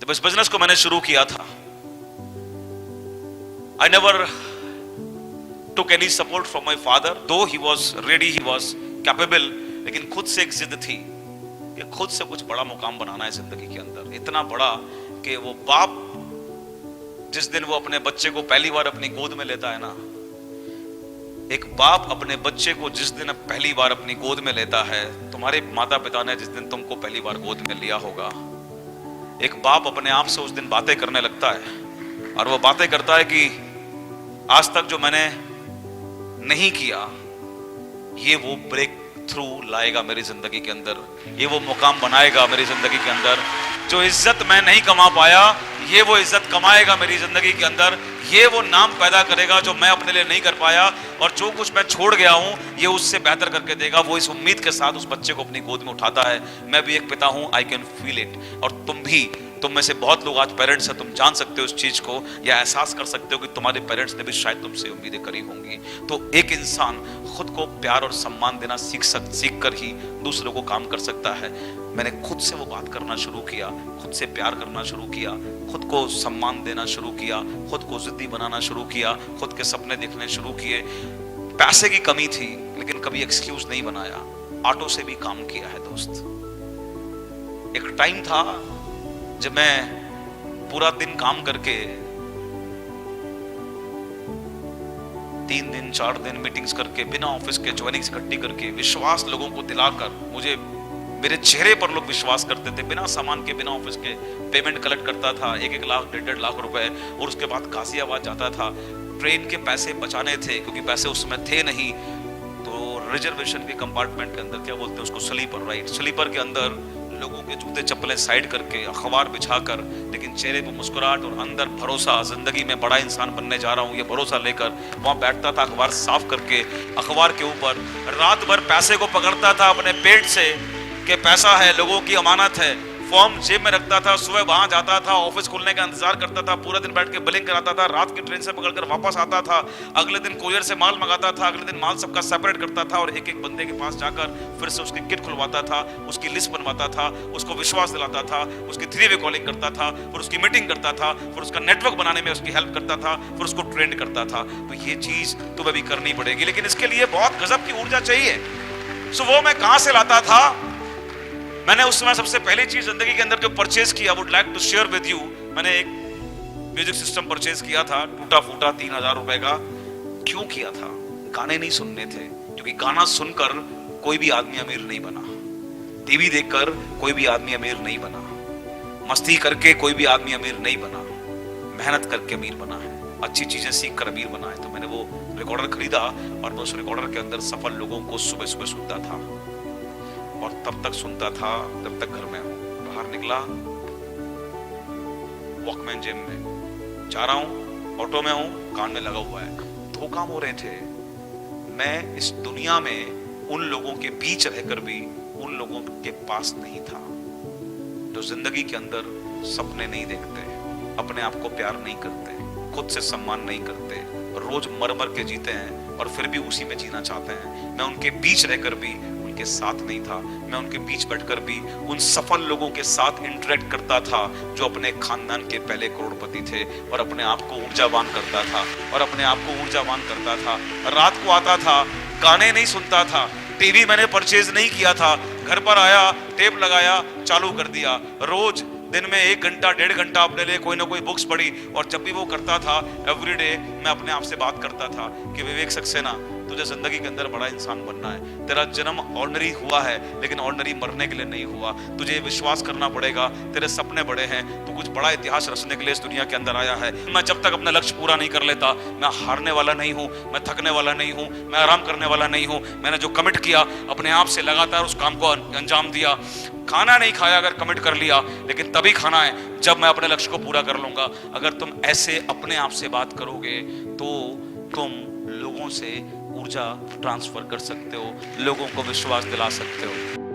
जब इस बिजनेस को मैंने शुरू किया था, I never took any support from my father, though he was ready, he was capable, लेकिन खुद से एक जिद थी कि खुद से कुछ बड़ा मुकाम बनाना है जिंदगी के अंदर, इतना बड़ा कि वो बाप जिस दिन वो अपने बच्चे को पहली बार अपनी गोद में लेता है ना, एक बाप अपने बच्चे को जिस दिन पहली बार अपनी गोद में लेता है, तुम्हारे माता पिता ने जिस दिन तुमको पहली बार गोद में लिया होगा, एक बाप अपने आप से उस दिन बातें करने लगता है और वो बातें करता है कि आज तक जो मैंने नहीं किया, ये वो ब्रेक थ्रू लाएगा मेरी जिंदगी के अंदर, ये वो मुकाम बनाएगा मेरी जिंदगी के अंदर। जो इज्जत मैं नहीं कमा पाया, ये वो इज्जत कमाएगा मेरी जिंदगी के अंदर, ये वो नाम पैदा करेगा जो मैं अपने लिए नहीं कर पाया, और जो कुछ मैं छोड़ गया हूं ये उससे बेहतर करके देगा। वो इस उम्मीद के साथ उस बच्चे को अपनी गोद में उठाता है। मैं भी एक पिता हूं, आई कैन फील इट, और तुम भी, तुम में से बहुत लोग आज पेरेंट्स हैं, तुम जान सकते हो इस चीज को या एहसास कर सकते हो कि तुम्हारे पेरेंट्स ने भी शायद तुमसे उम्मीदें करी होंगी। तो एक इंसान खुद को प्यार और सम्मान देना सीख कर ही दूसरों को काम कर सकता है। मैंने खुद से वो बात करना शुरू किया, खुद से प्यार करना शुरू किया, खुद को सम्मान देना शुरू किया, खुद को जिद्दी बनाना शुरू किया, खुद के सपने देखने शुरू किए। पैसे की कमी थी लेकिन कभी एक्सक्यूज नहीं बनाया, ऑटो से भी काम किया है दोस्त। एक टाइम था जब मैं पूरा दिन काम करके 3 दिन 4 दिन मीटिंग्स करके बिना ऑफिस के ज्वाइनिंग्स इकट्ठी करके विश्वास लोगों को दिलाकर, मुझे मेरे चेहरे पर लोग विश्वास करते थे, बिना सामान के बिना ऑफिस के पेमेंट कलेक्ट करता था 1-1 लाख 1.5 लाख रुपए, और उसके बाद गाजियाबाद जाता था। ट्रेन के पैसे बचाने थे क्योंकि पैसे उस समय थे नहीं, तो रिजर्वेशन के कंपार्टमेंट के अंदर, क्या बोलते हैं उसको, स्लीपर, राइट, स्लीपर के अंदर लोगों के जूते चप्पलें साइड करके, अखबार बिछाकर, लेकिन चेहरे पर मुस्कुराहट और अंदर भरोसा, जिंदगी में बड़ा इंसान बनने जा रहा हूं ये भरोसा लेकर वहां बैठता था, अखबार साफ करके अखबार के ऊपर रात भर पैसे को पकड़ता था अपने पेट से कि पैसा है, लोगों की अमानत है, फॉर्म जेब में रखता था, सुबह वहां जाता था, ऑफिस खुलने का इंतजार करता था, पूरा दिन बैठ के बिलिंग कराता था, रात की ट्रेन से पकड़कर वापस आता था, अगले दिन कोरियर से माल मंगाता था, अगले दिन माल सबका सेपरेट करता था और एक एक बंदे के पास जाकर फिर से उसकी किट खुलवाता था, उसकी लिस्ट बनवाता था, उसको विश्वास दिलाता था, उसकी 3 वे कॉलिंग करता था, फिर उसकी मीटिंग करता था, फिर उसका नेटवर्क बनाने में उसकी हेल्प करता था, फिर उसको ट्रेंड करता था। तो ये चीज तुम्हें भी करनी पड़ेगी, लेकिन इसके लिए बहुत गजब की ऊर्जा चाहिए। सो वो मैं कहां से लाता था? मैंने उस समय सबसे पहली चीज जिंदगी के अंदर जो परचेज किया, would like to share with you. मैंने एक म्यूजिक सिस्टम परचेज किया था, टूटा फूटा 3000 रुपए का। क्यों किया था? गाने नहीं सुनने थे, क्योंकि गाना सुनकर कोई भी आदमी अमीर नहीं बना, टीवी देखकर कोई भी आदमी अमीर नहीं बना, मस्ती करके कोई भी आदमी अमीर नहीं बना, मेहनत करके अमीर बना है, अच्छी चीजें सीख कर अमीर बना है। तो मैंने वो रिकॉर्डर खरीदा और मैं उस रिकॉर्डर के अंदर सफल लोगों को सुबह सुबह सुनता था, और तब तक सुनता था जब तक घर में हूं। बाहर निकला, वॉकमैन जेब में, जा रहा हूं, ऑटो में हूं, कान में लगा हुआ है। 2 काम हो रहे थे। मैं इस दुनिया में उन लोगों के बीच रहकर भी उन लोगों के पास नहीं था जो जिंदगी के अंदर सपने नहीं देखते, अपने आप को प्यार नहीं करते, खुद से सम्मान नहीं करते, रोज मर मर के जीते हैं और फिर भी उसी में जीना चाहते हैं। मैं उनके बीच रहकर भी के साथ नहीं था। मैं उनके बीच बैठकर भी उन सफल लोगों के साथ इंटरेक्ट करता था जो अपने खानदान के पहले करोड़पति थे, और अपने आप को ऊर्जावान करता था, और अपने आप को ऊर्जावान करता था। रात को आता था, गाने नहीं सुनता था, टीवी मैंने परचेज नहीं किया था, घर पर आया, टेप लगाया, चालू कर दिया, रोज दिन में 1 घंटा 1.5 घंटा अपने लिए कोई ना कोई बुक्स पढ़ी। और जब भी वो करता था, एवरीडे मैं अपने आप से बात करता था कि विवेक सक्सेना, तुझे जिंदगी के अंदर बड़ा इंसान बनना है। तेरा जन्म ऑर्डिनरी हुआ है लेकिन ऑर्डिनरी मरने के लिए नहीं हुआ। तुझे विश्वास करना पड़ेगा, तेरे सपने बड़े हैं, तू कुछ बड़ा इतिहास रचने के लिए इस दुनिया के अंदर आया है। मैं जब तक अपना लक्ष्य पूरा नहीं कर लेता, मैं हारने वाला नहीं हूं, मैं थकने वाला नहीं हूं, मैं आराम करने वाला नहीं हूं। मैंने जो कमिट किया, अपने आप से लगातार उस काम को अंजाम दिया। खाना नहीं खाया अगर कमिट कर लिया, लेकिन तभी खाना है जब मैं अपने लक्ष्य को पूरा कर लूंगा। अगर तुम ऐसे अपने आप से बात करोगे तो तुम लोगों से ऊर्जा ट्रांसफर कर सकते हो, लोगों को विश्वास दिला सकते हो।